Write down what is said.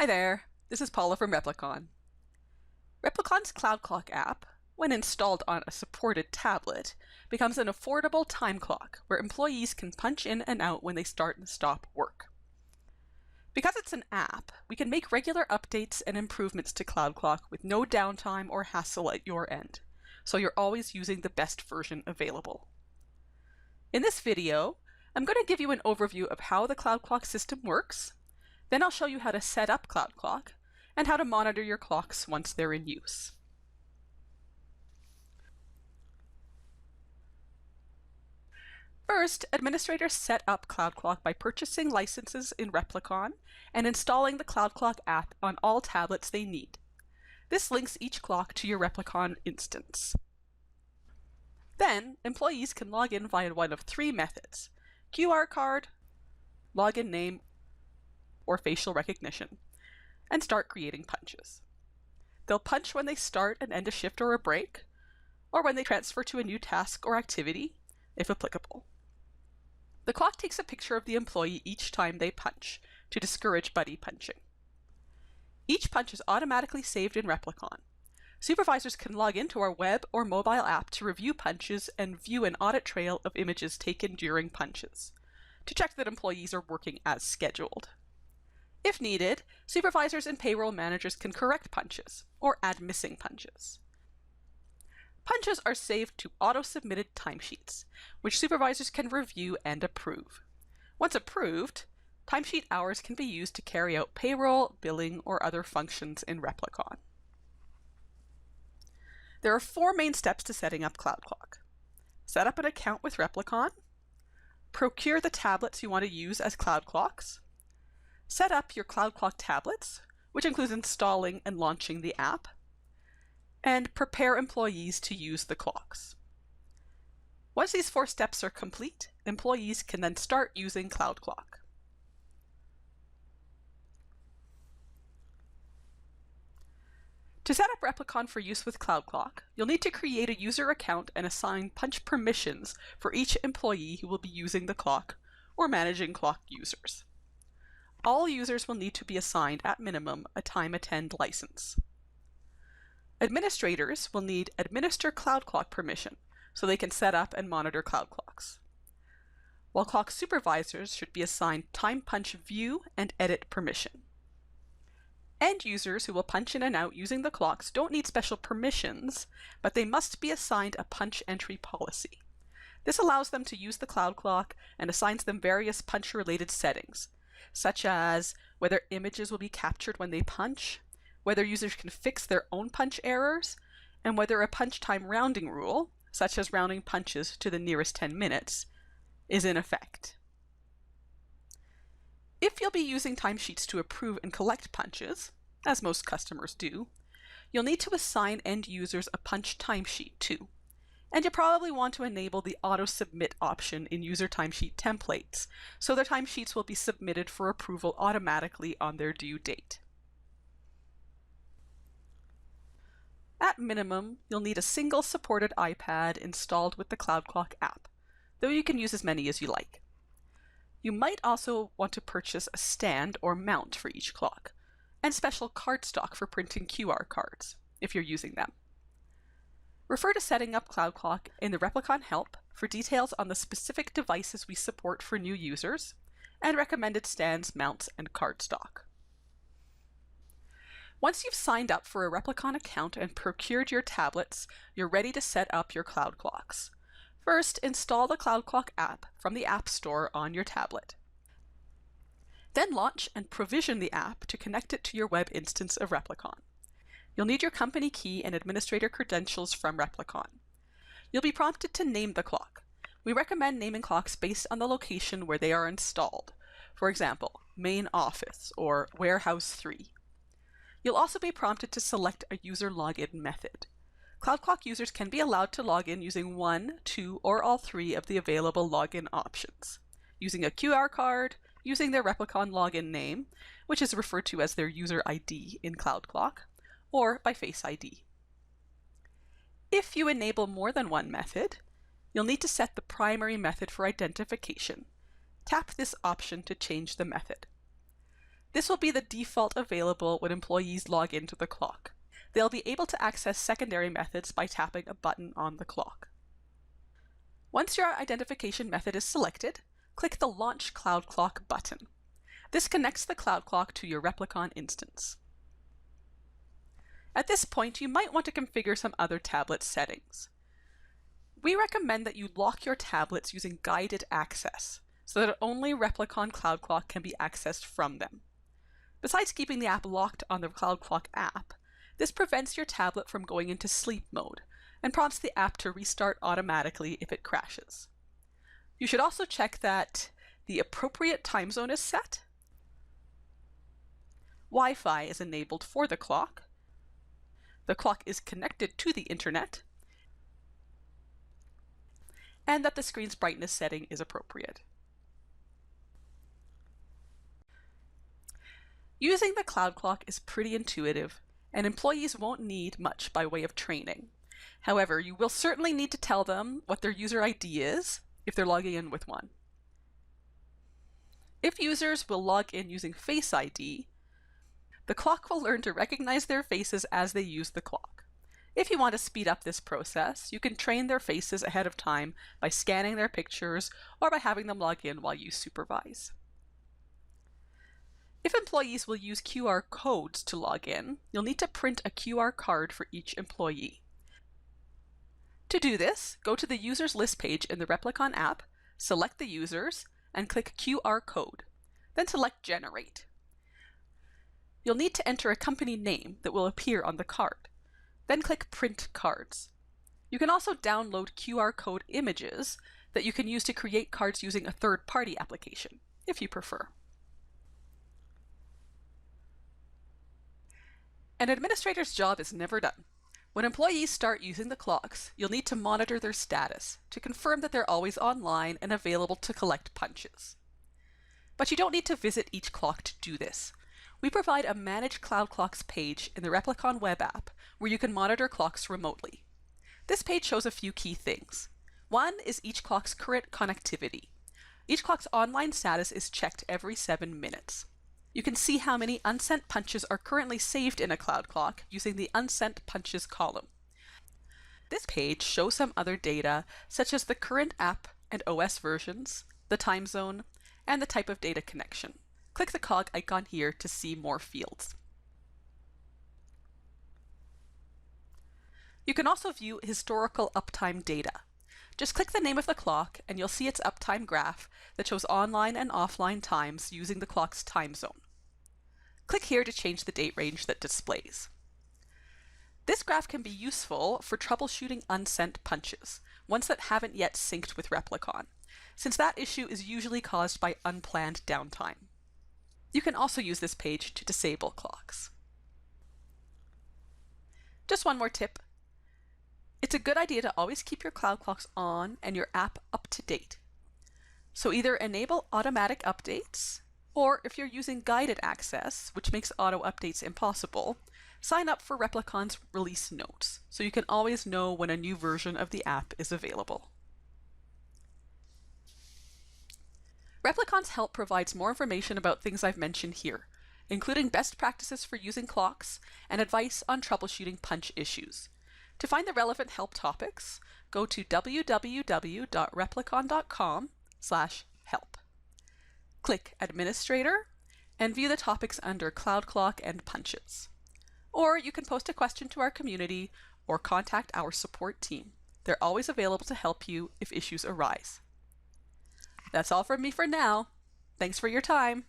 Hi there, this is Paula from Replicon. Replicon's CloudClock app, when installed on a supported tablet, becomes an affordable time clock where employees can punch in and out when they start and stop work. Because it's an app, we can make regular updates and improvements to CloudClock with no downtime or hassle at your end, so you're always using the best version available. In this video, I'm going to give you an overview of how the CloudClock system works. Then I'll show you how to set up CloudClock and how to monitor your clocks once they're in use. First, administrators set up CloudClock by purchasing licenses in Replicon and installing the CloudClock app on all tablets they need. This links each clock to your Replicon instance. Then, employees can log in via one of three methods: QR card, login name, or facial recognition, and start creating punches. They'll punch when they start and end a shift or a break, or when they transfer to a new task or activity, if applicable. The clock takes a picture of the employee each time they punch to discourage buddy punching. Each punch is automatically saved in Replicon. Supervisors can log into our web or mobile app to review punches and view an audit trail of images taken during punches, to check that employees are working as scheduled. If needed, supervisors and payroll managers can correct punches or add missing punches. Punches are saved to auto-submitted timesheets, which supervisors can review and approve. Once approved, timesheet hours can be used to carry out payroll, billing, or other functions in Replicon. There are 4 main steps to setting up CloudClock. Set up an account with Replicon, procure the tablets you want to use as CloudClocks, set up your CloudClock tablets, which includes installing and launching the app, and prepare employees to use the clocks. Once these 4 steps are complete, employees can then start using CloudClock. To set up Replicon for use with CloudClock, you'll need to create a user account and assign punch permissions for each employee who will be using the clock or managing clock users. All users will need to be assigned, at minimum, a time attend license. Administrators will need Administer CloudClock permission so they can set up and monitor CloudClocks, while clock supervisors should be assigned Time Punch View and Edit permission. End users who will punch in and out using the clocks don't need special permissions, but they must be assigned a punch entry policy. This allows them to use the CloudClock and assigns them various punch-related settings, such as whether images will be captured when they punch, whether users can fix their own punch errors, and whether a punch time rounding rule, such as rounding punches to the nearest 10 minutes, is in effect. If you'll be using timesheets to approve and collect punches, as most customers do, you'll need to assign end users a punch timesheet too. And you probably want to enable the auto-submit option in user timesheet templates, so their timesheets will be submitted for approval automatically on their due date. At minimum, you'll need a single supported iPad installed with the CloudClock app, though you can use as many as you like. You might also want to purchase a stand or mount for each clock, and special cardstock for printing QR cards, if you're using them. Refer to setting up CloudClock in the Replicon help for details on the specific devices we support for new users, and recommended stands, mounts, and cardstock. Once you've signed up for a Replicon account and procured your tablets, you're ready to set up your CloudClocks. First, install the CloudClock app from the App Store on your tablet. Then launch and provision the app to connect it to your web instance of Replicon. You'll need your company key and administrator credentials from Replicon. You'll be prompted to name the clock. We recommend naming clocks based on the location where they are installed. For example, Main Office or Warehouse 3. You'll also be prompted to select a user login method. CloudClock users can be allowed to log in using 1, 2, or all 3 of the available login options, using a QR card, using their Replicon login name, which is referred to as their user ID in CloudClock, or by Face ID. If you enable more than one method, you'll need to set the primary method for identification. Tap this option to change the method. This will be the default available when employees log into the clock. They'll be able to access secondary methods by tapping a button on the clock. Once your identification method is selected, click the Launch CloudClock button. This connects the CloudClock to your Replicon instance. At this point, you might want to configure some other tablet settings. We recommend that you lock your tablets using guided access, so that only Replicon Cloudclock can be accessed from them. Besides keeping the app locked on the CloudClock app, this prevents your tablet from going into sleep mode and prompts the app to restart automatically if it crashes. You should also check that the appropriate time zone is set, Wi-Fi is enabled for the clock is connected to the internet, and that the screen's brightness setting is appropriate. Using the CloudClock is pretty intuitive, and employees won't need much by way of training. However, you will certainly need to tell them what their user ID is if they're logging in with one. If users will log in using Face ID, the clock will learn to recognize their faces as they use the clock. If you want to speed up this process, you can train their faces ahead of time by scanning their pictures or by having them log in while you supervise. If employees will use QR codes to log in, you'll need to print a QR card for each employee. To do this, go to the Users List page in the Replicon app, select the users, and click QR code. Then select Generate. You'll need to enter a company name that will appear on the card. Then click Print Cards. You can also download QR code images that you can use to create cards using a third-party application, if you prefer. An administrator's job is never done. When employees start using the clocks, you'll need to monitor their status to confirm that they're always online and available to collect punches. But you don't need to visit each clock to do this. We provide a Manage CloudClocks page in the Replicon web app where you can monitor clocks remotely. This page shows a few key things. One is each clock's current connectivity. Each clock's online status is checked every 7 minutes. You can see how many unsent punches are currently saved in a CloudClock using the Unsent Punches column. This page shows some other data such as the current app and OS versions, the time zone, and the type of data connection. Click the cog icon here to see more fields. You can also view historical uptime data. Just click the name of the clock and you'll see its uptime graph that shows online and offline times using the clock's time zone. Click here to change the date range that displays. This graph can be useful for troubleshooting unsent punches, ones that haven't yet synced with Replicon, since that issue is usually caused by unplanned downtime. You can also use this page to disable clocks. Just one more tip. It's a good idea to always keep your CloudClocks on and your app up to date. So either enable automatic updates, or if you're using guided access, which makes auto updates impossible, sign up for Replicon's release notes so you can always know when a new version of the app is available. Replicon's help provides more information about things I've mentioned here, including best practices for using clocks and advice on troubleshooting punch issues. To find the relevant help topics, go to www.replicon.com/help. Click Administrator and view the topics under CloudClock and punches. Or you can post a question to our community or contact our support team. They're always available to help you if issues arise. That's all from me for now. Thanks for your time.